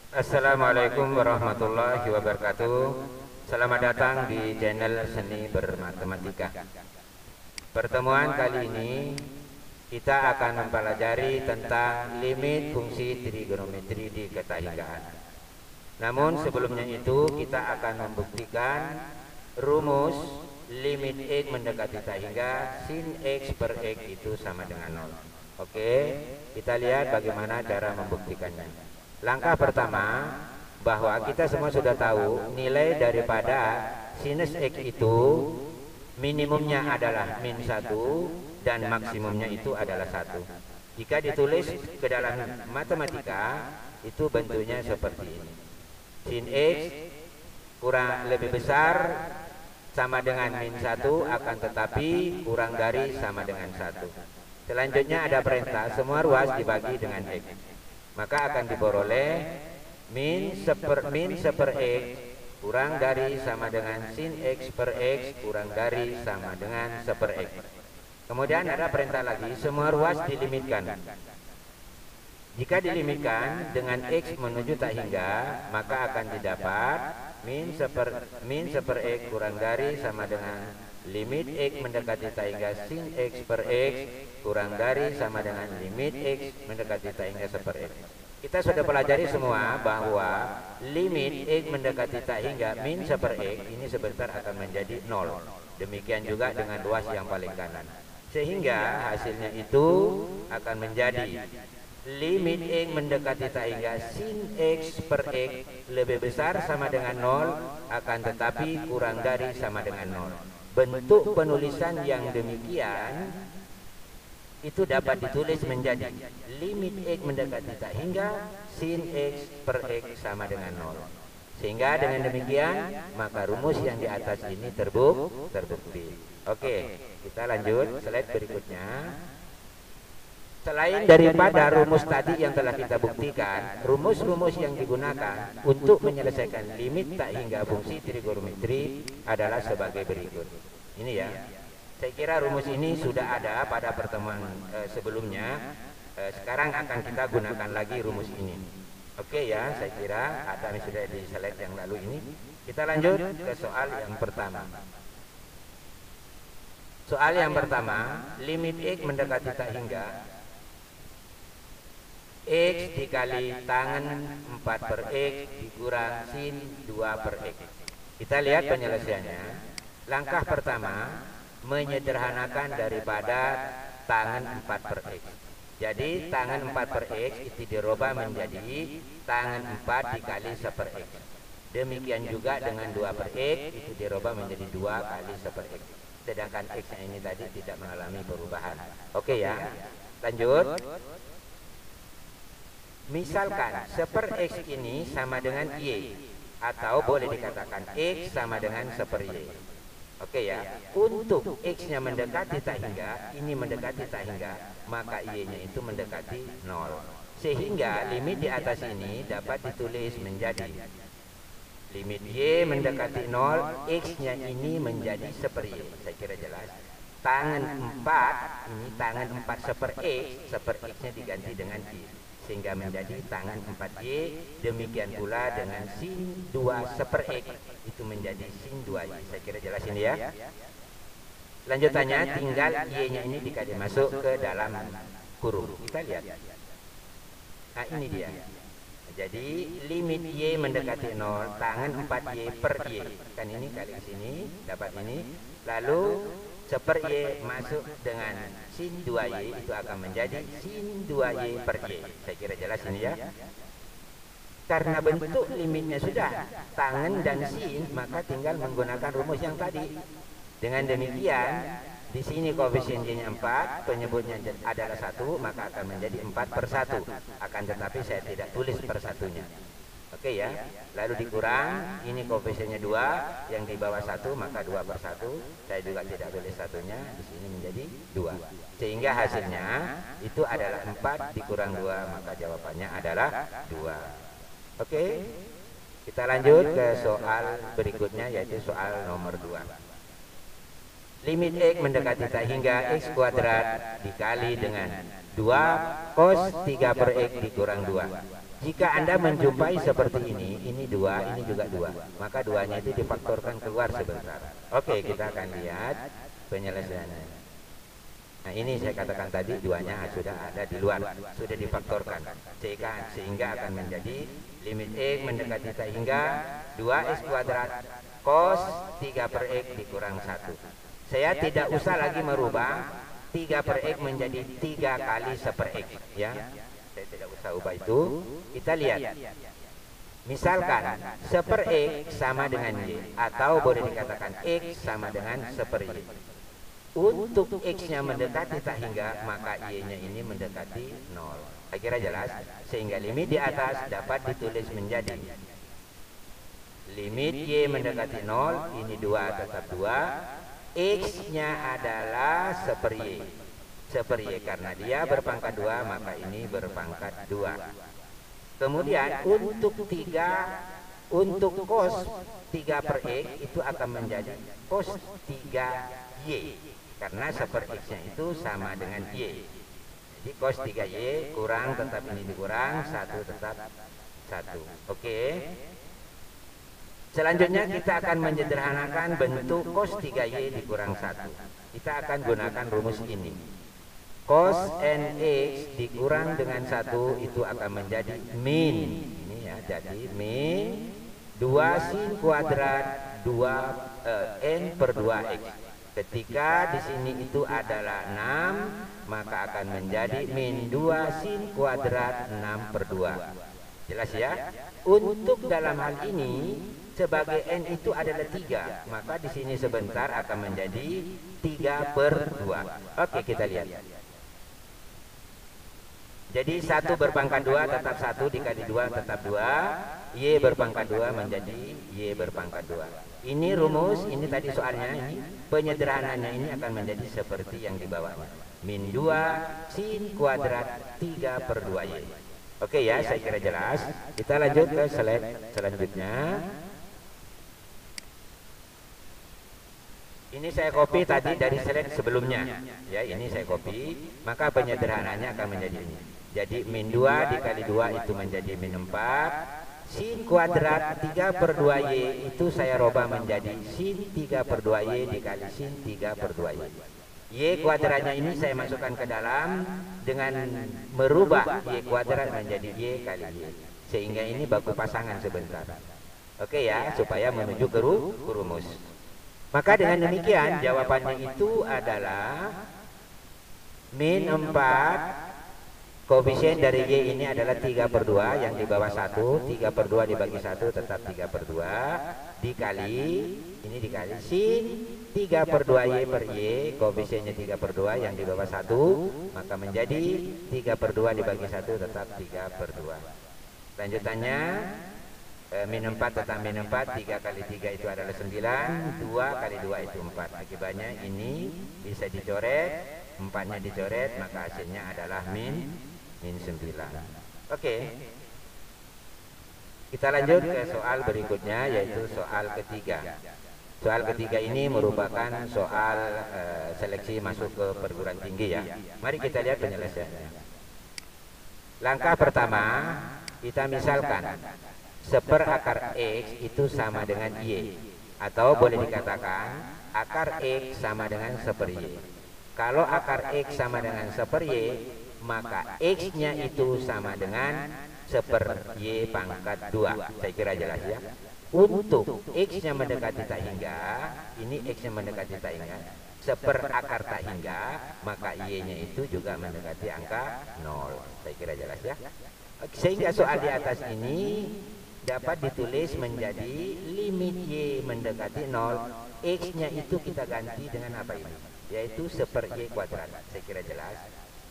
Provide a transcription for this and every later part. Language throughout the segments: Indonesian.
Assalamualaikum warahmatullahi wabarakatuh. Selamat datang di channel Seni Bermatematika. Pertemuan kali ini kita akan mempelajari tentang limit fungsi trigonometri di ketahinggaan. Namun sebelumnya itu kita akan membuktikan rumus limit X mendekati tahingga sin X per X itu sama dengan 0. Oke, kita lihat bagaimana cara membuktikannya. Langkah pertama, bahwa kita semua sudah tahu nilai daripada sinus X itu minimumnya adalah min 1 dan maksimumnya itu adalah 1. Jika ditulis ke dalam matematika itu bentuknya seperti ini. Sin X kurang lebih besar sama dengan min 1, akan tetapi kurang dari sama dengan 1. Selanjutnya ada perintah semua ruas dibagi dengan X, maka akan diperoleh min seper X kurang dari sama dengan sin X per X kurang dari sama dengan seper X. Kemudian ada perintah lagi, semua ruas dilimitkan. Jika dilimitkan dengan X menuju tahingga, maka akan didapat min seper X kurang dari sama dengan limit X mendekati tahingga sin X per X kurang dari sama dengan limit X mendekati tahingga seper X. Kita sudah pelajari semua bahwa limit X mendekati tahingga min seper X ini sebentar akan menjadi 0. Demikian juga dengan ruas yang paling kanan. Sehingga hasilnya itu akan menjadi limit X mendekati tahingga sin X per X lebih besar sama dengan 0, akan tetapi kurang dari sama dengan 0. Bentuk penulisan yang demikian itu dapat ditulis menjadi limit X mendekati tahingga sin X per X sama dengan 0. Sehingga dengan demikian maka rumus yang di atas ini terbukti. Oke, kita lanjut slide berikutnya. Selain daripada rumus tadi yang telah kita buktikan, rumus-rumus yang digunakan untuk menyelesaikan limit tahingga fungsi trigonometri adalah sebagai berikut. Ini ya. Saya kira rumus ini sudah ada pada pertemuan sebelumnya. Sekarang akan kita gunakan lagi rumus ini. Oke ya, saya kira ada yang sudah di slide yang lalu ini. Kita lanjut ke soal yang pertama. Soal yang pertama, limit X mendekati tahingga X dikali tangan 4 per X dikurang sin 2 per X. Kita lihat penyelesaiannya. Langkah pertama, menyederhanakan daripada tangan 4 per X. Jadi tangan 4 per X itu dirubah menjadi tangan 4 dikali seper X. Demikian juga dengan 2 per X itu dirubah menjadi 2 kali seper X. Sedangkan X ini tadi tidak mengalami perubahan. Oke ya, lanjut. Misalkan seper X ini sama dengan Y, atau boleh dikatakan X sama dengan seper Y. Oke ya, untuk X-nya mendekati tahingga, ini mendekati tahingga, maka Y-nya itu mendekati 0. Sehingga limit di atas ini dapat ditulis menjadi limit Y mendekati 0, X-nya ini menjadi seper Y. Saya kira jelas. Tangan 4, ini tangan 4 seper X-nya diganti dengan Y, sehingga menjadi tangan 4Y. Demikian pula dengan sin 2 seper X itu menjadi sin 2Y. Saya kira jelas ini ya. Lanjutannya tinggal Y-nya ini dikali masuk ke dalam kurung. Kita lihat. Nah ini dia. Jadi limit Y mendekati 0, tangan 4Y per Y. Kan ini kali sini dapat ini. Lalu seper Y masuk dengan sin 2Y itu akan menjadi sin 2Y per Y. Saya kira jelas ini ya. Karena bentuk limitnya sudah tangan dan sin, maka tinggal menggunakan rumus yang tadi. Dengan demikian, di sini koefisien Y-nya 4, penyebutnya adalah 1, maka akan menjadi 4 per 1. Akan tetapi saya tidak tulis per satunya. Oke ya, lalu dikurang, ini koefisiennya 2, yang di bawah 1, maka 2 per 1. Saya juga tidak tulis satunya, di sini menjadi 2. Sehingga hasilnya itu adalah 4 dikurang 2, maka jawabannya adalah 2. Oke, kita lanjut ke soal berikutnya, yaitu soal nomor 2. Limit X mendekati tahingga X kuadrat dikali dengan 2 cos 3 per X dikurang 2. Jika Anda menjumpai seperti ini 2, ini juga 2, maka duanya itu difaktorkan keluar sebentar. Oke, kita akan lihat penyelesaiannya. Nah, ini saya katakan tadi duanya sudah ada di luar, sudah difaktorkan, sehingga akan menjadi limit X mendekati tak hingga 2x kuadrat cos 3 per X dikurang 1. Saya tidak usah lagi merubah 3 per X menjadi 3 kali 1 per X, ya. Saya tidak usah ubah itu. Kita lihat, misalkan 1 per X sama dengan Y, atau boleh dikatakan X sama dengan 1 per Y. Untuk X-nya mendekati tak hingga, maka Y-nya ini mendekati 0. Saya kira jelas, sehingga limit di atas dapat ditulis menjadi limit Y mendekati 0, ini 2 tetap 2, X-nya adalah 1 per Y. 1 per Y karena dia berpangkat 2, maka ini berpangkat 2. Kemudian untuk cos 3 per X itu akan menjadi cos 3Y, karena 1 per X-nya itu sama dengan Y. Jadi cos 3Y kurang, tetap ini dikurang, 1 tetap 1. Oke. Selanjutnya kita akan menyederhanakan bentuk cos 3Y dikurang 1. Kita akan gunakan rumus ini. Cos NX dikurang dengan 1 itu akan menjadi min. Ini ya, jadi min 2 sin kuadrat 2 N per 2X. Ketika di sini itu adalah 6, maka akan menjadi min 2 sin kuadrat 6 per 2. Jelas ya? Untuk dalam hal ini, sebagai N itu adalah 3, maka di sini sebentar akan menjadi 3 per 2. Oke, kita lihat. Jadi 1 berpangkat 2 tetap 1 dikali 2 tetap 2. Y berpangkat 2 menjadi Y berpangkat 2. Ini rumus, ini tadi soalnya, ini penyederhanaannya ini akan menjadi seperti yang di bawahnya. Min 2 sin kuadrat 3 per 2Y. Oke ya, saya kira jelas. Kita lanjut ke slide selanjutnya. Ini saya copy tadi dari slide sebelumnya. Ya, ini saya copy, maka penyederhanaannya akan menjadi ini. Jadi min 2 dikali 2 itu menjadi min 4. Sin kuadrat 3 per 2Y itu saya robah menjadi sin 3 per 2Y dikali sin 3 per 2Y. Y kuadratnya ini saya masukkan ke dalam dengan merubah Y kuadrat menjadi Y kali Y. Sehingga ini baku pasangan sebentar. Oke ya, supaya menuju ke rumus. Maka dengan demikian jawabannya itu adalah min 4. Koefisien dari Y ini adalah 3 per 2 yang di bawah 1. 3 per 2 dibagi 1 tetap 3 per 2. Dikali, ini dikali sin 3 per 2Y per Y. Koefisiennya 3 per 2 yang di bawah 1. Maka menjadi 3 per 2 dibagi 1 tetap 3 per 2. Lanjutannya min 4 tetap min 4. 3 kali 3 itu adalah 9. 2 kali 2 itu 4. Akibatnya ini bisa dicoret. 4-nya dicoret, maka hasilnya adalah min 9. Oke. Kita lanjut ke soal berikutnya, yaitu soal ketiga. Soal ketiga ini merupakan soal seleksi masuk ke perguruan tinggi ya. Mari kita lihat penyelesaiannya. Langkah pertama, kita misalkan 1 per akar X itu sama dengan Y, atau boleh dikatakan akar X sama dengan 1 per Y. Kalau akar X sama dengan 1 per Y, maka X-nya itu sama dengan 1 per Y pangkat 2. Saya kira jelas ya. Untuk X-nya mendekati tak hingga, ini X-nya mendekati tak hingga, 1 per akar tak hingga, maka Y-nya itu juga mendekati angka 0. Saya kira jelas ya. Sehingga soal di atas ini dapat ditulis menjadi limit Y mendekati 0. X-nya itu kita ganti dengan apa ini? Yaitu 1 per Y kuadrat. Saya kira jelas.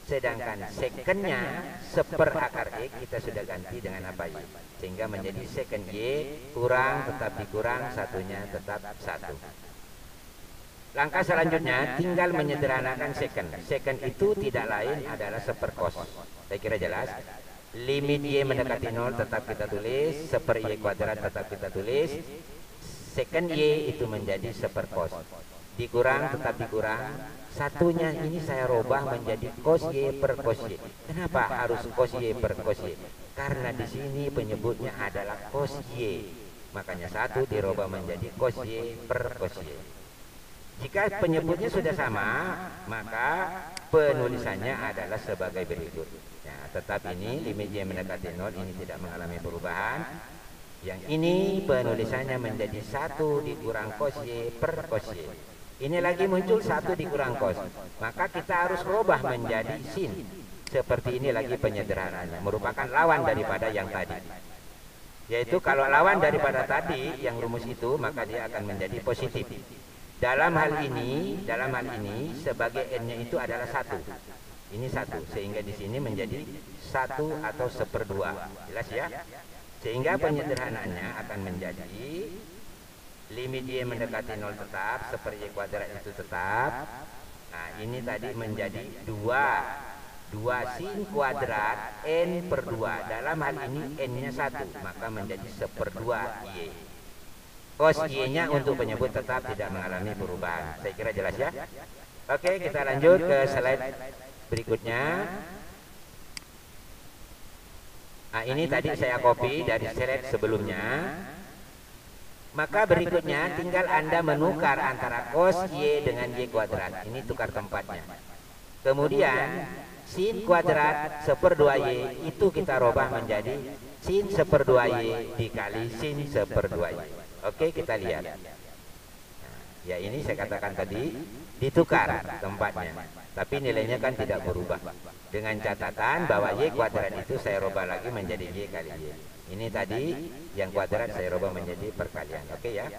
Sedangkan secantnya 1 per akar X kita sudah ganti dengan apa Y, sehingga menjadi secant Y kurang tetap dikurang, satunya tetap 1. Langkah selanjutnya tinggal menyederhanakan secant. Secant itu tidak lain adalah 1 per cos. Saya kira jelas. Limit Y mendekati 0 tetap kita tulis, 1 per Y kuadrat tetap kita tulis. Secant Y itu menjadi 1 per cos. Dikurang tetap dikurang, satunya ini saya robah menjadi cos Y per cos Y. Kenapa harus cos Y per cos Y? Karena di sini penyebutnya adalah cos Y, makanya 1 dirubah menjadi cos Y per cos Y. Jika penyebutnya sudah sama, maka penulisannya adalah sebagai berikut. Ya, tetap ini limit Y mendekati 0 ini tidak mengalami perubahan. Yang ini penulisannya menjadi 1 dikurang cos Y per cos Y. Ini lagi muncul 1 dikurang cos, maka kita harus rubah menjadi sin. Seperti ini lagi penyederhanaannya, merupakan lawan daripada yang tadi. Yaitu kalau lawan daripada tadi yang rumus itu, maka dia akan menjadi positif. Dalam hal ini sebagai n-nya itu adalah 1. Ini 1, sehingga di sini menjadi 1 atau 1/2. Jelas ya? Sehingga penyederhanaannya akan menjadi limit Y mendekati 0 tetap, 1/Y kuadrat itu tetap. Nah, ini tadi menjadi 2 sin kuadrat n per 2. Dalam hal ini n-nya 1, maka menjadi 1/2 Y. Cos Y-nya untuk penyebut tetap tidak mengalami perubahan. Saya kira jelas ya. Oke, kita lanjut ke slide berikutnya. Nah, ini tadi saya copy dari slide sebelumnya. Maka berikutnya tinggal Anda menukar antara cos Y dengan Y kuadrat. Ini tukar tempatnya. Kemudian sin kuadrat 1/2Y itu kita rubah menjadi sin 1/2Y dikali sin 1/2Y. Oke, kita lihat. Nah, ya ini saya katakan tadi ditukar tempatnya, tapi nilainya kan tidak berubah. Dengan catatan bahwa Y kuadrat itu saya rubah lagi menjadi Y kali Y. Ini tadi yang kuadrat saya rubah menjadi perkalian. Oke ya.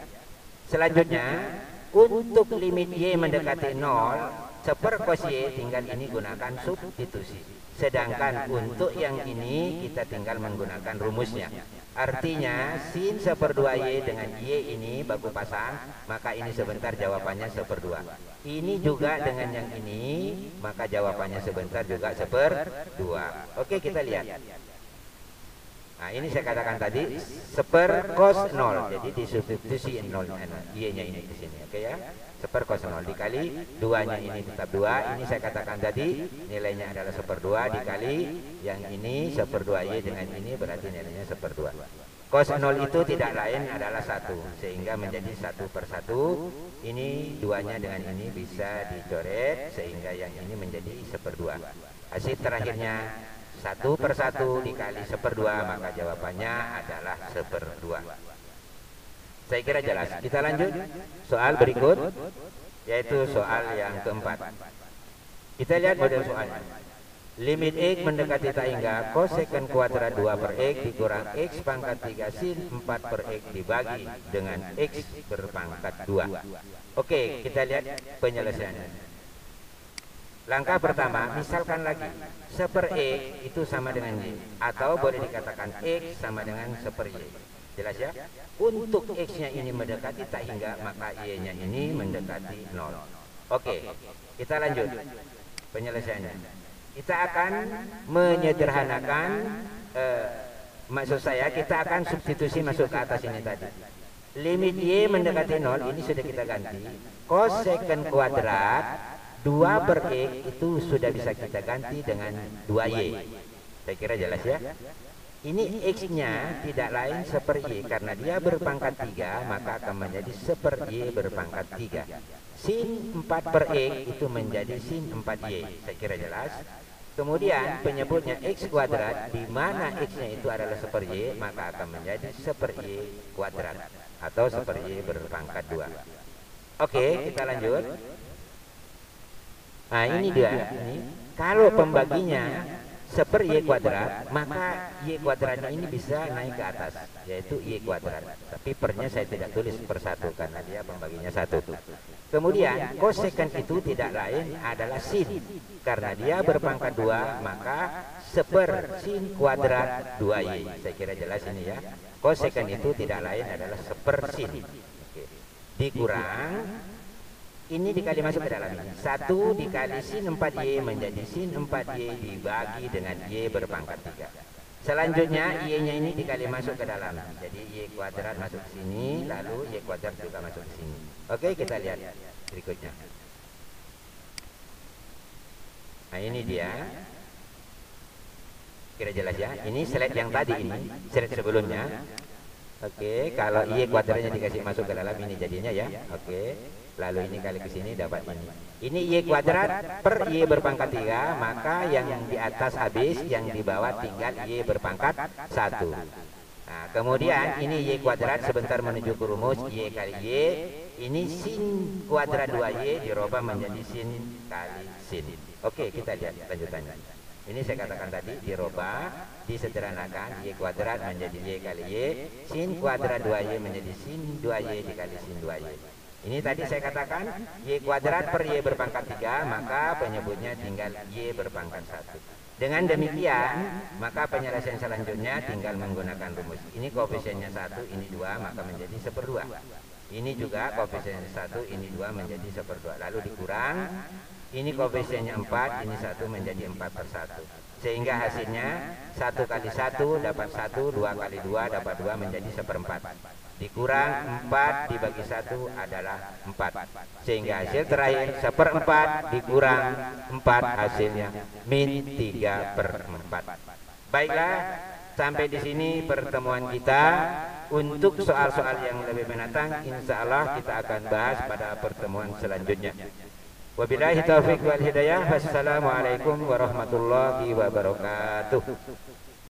Selanjutnya untuk limit Y mendekati 0, 1 cos Y tinggal ini gunakan substitusi. Sedangkan untuk yang ini kita tinggal menggunakan rumusnya. Artinya sin 1/2Y dengan Y ini baku pasang, maka ini sebentar jawabannya 1/2. Ini juga dengan yang ini, maka jawabannya sebentar juga 1/2. Oke, kita lihat. Nah, ini saya katakan tadi 1 cos 0. Jadi disubstitusi 0 Y-nya ini di sini. Oke ya. 1 cos 0 dikali 2-nya ini tetap 2. Ini saya katakan tadi nilainya adalah 1/2 dikali yang ini 1/2Y dengan ini berarti nilainya 1/2. Cos 0 itu tidak lain adalah 1, sehingga menjadi 1/1. Ini 2-nya dengan ini bisa dicoret sehingga yang ini menjadi 1/2. Hasil terakhirnya 1/1 dikali 1/2, maka jawabannya adalah 1/2. Saya kira jelas. Kita lanjut soal berikut, yaitu soal yang keempat. Kita lihat model soalnya. Limit X mendekati tak hingga cos secant kuadrat 2/X dikurang X pangkat 3 sin 4/X dibagi dengan X berpangkat 2. Oke, kita lihat penyelesaiannya. Langkah pertama, misalkan lagi 1/X itu sama dengan Y, atau boleh dikatakan X sama dengan 1/Y. Jelas ya? Untuk X-nya ini mendekati tak hingga, maka Y-nya ini mendekati 0. Oke, kita lanjut penyelesaiannya. Kita akan menyederhanakan, maksud saya kita akan substitusi masuk ke atas ini tadi. Limit Y mendekati 0 ini sudah kita ganti. Cos secant kuadrat 2/X itu sudah bisa kita ganti dengan 2Y. Saya kira jelas ya. Ini X-nya tidak lain 1/Y, karena dia berpangkat 3, maka akan menjadi 1/Y berpangkat 3. Sin 4/X itu menjadi sin 4Y. Saya kira jelas. Kemudian penyebutnya X kuadrat, di mana X-nya itu adalah 1/Y, maka akan menjadi 1/Y kuadrat atau 1/Y berpangkat 2. Oke, kita lanjut. Nah, ini dia. Ini kalau pembaginya 1/Y kuadrat, maka Y kuadratnya ini bisa naik ke atas, yaitu Y kuadrat. Tapi pernya saya tidak tulis per 1 karena dia pembaginya 1. Kemudian cos secant itu tidak lain adalah sin, karena dia berpangkat 2, maka 1 sin kuadrat 2Y. Saya kira jelas ini ya. Cos secant itu tidak lain adalah 1 sin. Oke. Dikurang ini dikali masuk ke dalam ini. 1 dikali sin 4Y menjadi sin 4Y dibagi dengan Y berpangkat 3. Selanjutnya Y-nya ini dikali masuk ke dalam. Jadi Y kuadrat masuk ke sini, lalu Y kuadrat juga masuk ke sini. Oke, kita lihat berikutnya. Nah, ini dia. Kira jelas ya. Ini slide yang tadi ini, slide sebelumnya. Oke, kalau Y kuadratnya dikasih masuk ke dalam ini jadinya ya. Oke. Lalu ini kali ke sini dapat ini. Ini Y kuadrat per Y berpangkat 3, maka yang di atas habis, yang di bawah tinggal Y berpangkat 1. Nah, kemudian ini Y kuadrat sebentar menuju ke rumus Y kali Y. Ini sin kuadrat 2Y dirubah menjadi sin kali sin. Oke, kita lihat lanjutannya. Ini saya katakan tadi dirubah, disederhanakan Y kuadrat menjadi Y kali Y, sin kuadrat 2Y menjadi sin 2Y dikali sin 2Y. Ini tadi saya katakan Y kuadrat per Y berpangkat 3, maka penyebutnya tinggal Y berpangkat 1. Dengan demikian, maka penyelesaian selanjutnya tinggal menggunakan rumus. Ini koefisiennya 1, ini 2, maka menjadi 1/2. Ini juga koefisiennya 1, ini 2 menjadi 1/2. Lalu dikurang, ini koefisiennya 4, ini 1 menjadi 4/1. Sehingga hasilnya 1 kali 1 dapat 1, 2 kali 2 dapat 2 menjadi 1/4. Dikurang 4 dibagi 1 adalah 4. Sehingga hasil terakhir 1/4 dikurang 4 hasilnya min 3/4. Baiklah, sampai di sini pertemuan kita. Untuk soal-soal yang lebih menantang, insya Allah kita akan bahas pada pertemuan selanjutnya. Wabillahi taufiq wal hidayah. Wassalamualaikum warahmatullahi wabarakatuh.